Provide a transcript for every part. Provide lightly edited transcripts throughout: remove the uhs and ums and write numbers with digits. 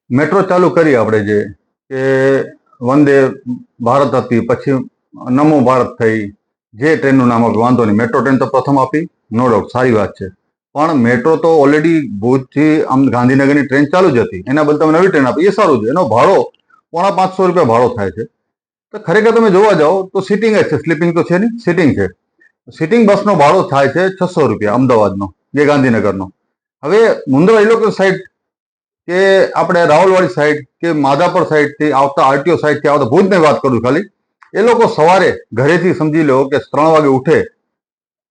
Metro ચાલુ કરી આપણે જે કે વંદે ભારત હતી, પછી નમો ભારત થઈ, જે ટ્રેનનું નામ આપ્યું વાંધો નહીં. મેટ્રો ટ્રેન તો પ્રથમ આપી, નો ડાઉટ, સારી વાત છે. પણ મેટ્રો તો ઓલરેડી ભુજથી ગાંધીનગરની ટ્રેન ચાલુ જ હતી, એના બદલે તમે નવી ટ્રેન આપી, એ સારું છે. એનો ભાડો ₹550 ભાડો થાય છે. તો ખરેખર તમે જોવા જાઓ તો સિટિંગ જ છે, સ્લીપિંગ તો છે નહીં, સિટિંગ છે. સિટિંગ બસનો ભાડો થાય છે ₹600 અમદાવાદનો, જે ગાંધીનગરનો. હવે મુન્દ્રા રિલોકેશન સાઈડ કે આપણે રાવલવાડી સાઈડ કે માધાપર સાઈડથી આવતા, આરટીઓ સાઈડથી આવતા, ભુજની વાત કરું ખાલી, એ લોકો સવારે ઘરેથી સમજી લો કે 3 વાગે ઉઠે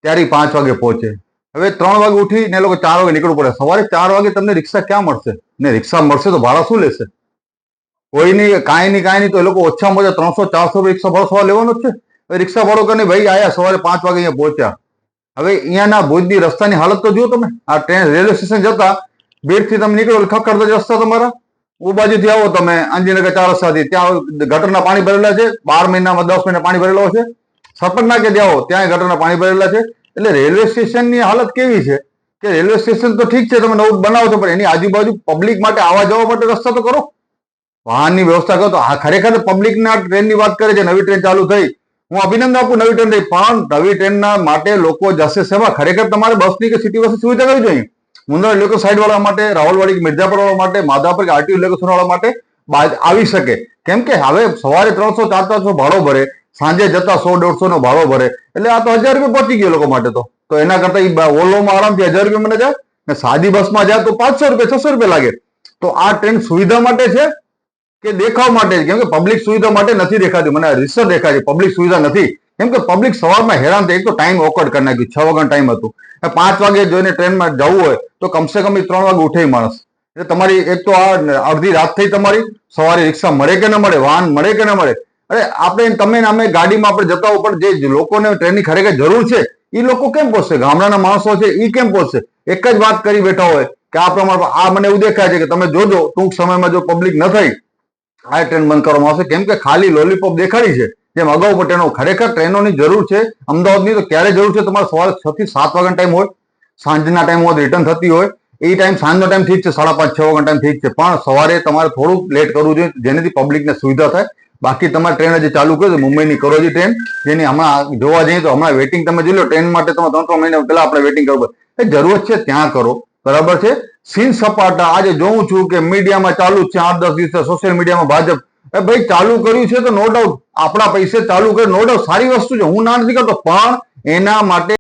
ત્યારે 5 વાગે પહોંચે. હવે 3 વાગે ઉઠીને એ લોકો 4 વાગે નીકળવું પડે. સવારે 4 વાગે તમને રિક્ષા ક્યાં મળશે? ને રિક્ષા મળશે તો ભાડા શું લેશે? કોઈની કાંઈ નહીં તો એ લોકો ઓછામાં ઓછા 300-400 રિક્ષા ભાડો સવારે લેવાનો જ છે. રિક્ષા ભાડો કરીને ભાઈ આયા સવારે 5 વાગે અહીંયા પહોંચ્યા. હવે અહીંયાના ભુજની રસ્તાની હાલત તો જુઓ તમે. આ ટ્રેન રેલવે સ્ટેશન જતા બેડથી તમે નીકળો ખખડતા રસ્તા તમારા. ઉ બાજુથી આવો તમે આંજીનગર 4 રસ્તાથી, ત્યાં ગટરના પાણી ભરેલા છે. 12 મહિનામાં 10 મહિના પાણી ભરેલો છે. સરપંચના કે જાઓ ત્યાં ગટરના પાણી ભરેલા છે. એટલે રેલવે સ્ટેશનની હાલત કેવી છે કે રેલવે સ્ટેશન તો ઠીક છે, તમે નવું બનાવો છો, પણ એની આજુબાજુ પબ્લિક માટે આવવા જવા માટે રસ્તા તો કરો, વાહનની વ્યવસ્થા કરો. તો આ ખરેખર પબ્લિકના ટ્રેનની વાત કરે છે. નવી ટ્રેન ચાલુ થઈ, હું અભિનંદન આપું નવી ટ્રેન થઈ, પણ નવી ટ્રેનના માટે લોકો જશે શેમાં? ખરેખર તમારે બસની કે સિટી બસની સુવિધા કરવી જોઈએ. મુન્દ્રા લોકેશન સાઈડ વાળા માટે, રાવલવાડી મિર્જાપુર વાળા માટે, માધાપર કે આરટીઓ લોકેશન વાળા માટે આવી શકે. કેમ કે હવે સવારે 300-400 ભાડો ભરે, સાંજે જતા 100-150 ભાડો ભરે, એટલે આ તો ₹1000 પહોંચી ગયો લોકો માટે. તો એના કરતા ઓલોમાં આરામથી ₹1000 મને જાય ને સાદી બસમાં જાય તો ₹500-600 લાગે. તો આ ટ્રેન સુવિધા માટે છે કે દેખાવ માટે? કેમ કે પબ્લિક સુવિધા માટે નથી દેખાતી, મને રિસર્ચ દેખાય છે પબ્લિક સુવિધા નથી. કેમ કે પબ્લિક સવારમાં હેરાન થાય. એક તો ટાઈમ ઓકવર્ડ કરી નાખ્યું, 6 વાગ્યાનો ટાઈમ હતું, 5 વાગે જોઈને ટ્રેનમાં જવું હોય તો કમસે કમ 3 વાગે ઉઠે માણસ. એટલે તમારી એક તો આ અડધી રાત થઈ, તમારી સવારે રિક્ષા મળે કે ન મળે, વાહન મળે કે ન મળે. અરે આપણે તમે અમે ગાડીમાં આપણે જતા હોય, પણ જે લોકોને ટ્રેનની ખરેખર જરૂર છે એ લોકો કેમ પહોંચશે? ગામડાના માણસો છે એ કેમ પહોંચશે? એક જ વાત કરી બેઠા હોય કે આ પ્રમાણે. આ મને એવું દેખાય છે કે તમે જોજો ટૂંક સમયમાં જો પબ્લિક ન થઈ, આ ટ્રેન બંધ કરવામાં આવશે. કેમ કે ખાલી લોલીપોપ દેખાડી છે, જેમ અગાઉ પણ ટ્રેનો. ખરેખર ટ્રેનોની જરૂર છે અમદાવાદની. તો ક્યારે જરૂર છે? તમારે સવારે 6 થી 7 વાગ્યાનો ટાઈમ હોય, સાંજના ટાઈમ હોય, રિટર્ન થતી હોય, એ ટાઈમ સાંજનો ટાઈમ ઠીક છે, 5:30-6 વાગ્યાનો ટાઈમ ઠીક છે, પણ સવારે તમારે થોડુંક લેટ કરવું જોઈએ, જેનાથી પબ્લિકને સુવિધા થાય. બાકી તમારે ટ્રેન જે ચાલુ કરી મુંબઈની કરોજી ટ્રેન, જેની હમણાં જોવા જઈએ તો હમણાં વેટિંગ તમે જોઈ લો ટ્રેન માટે, તમે 3-3 મહિના પહેલા આપણે વેટિંગ કરવું પડે. એ જરૂરત છે ત્યાં કરો, બરાબર છે. સીન સપાટા આજે જોઉં છું કે મીડિયામાં ચાલુ જ છે, 8-10 દિવસે સોશિયલ મીડિયામાં ભાજપ ભાઈ ચાલુ કર્યું છે તો નો ડાઉટ આપણા પૈસે ચાલુ કરે, નો ડાઉટ સારી વસ્તુ છે, હું ના નથી કરતો, પણ એના માટે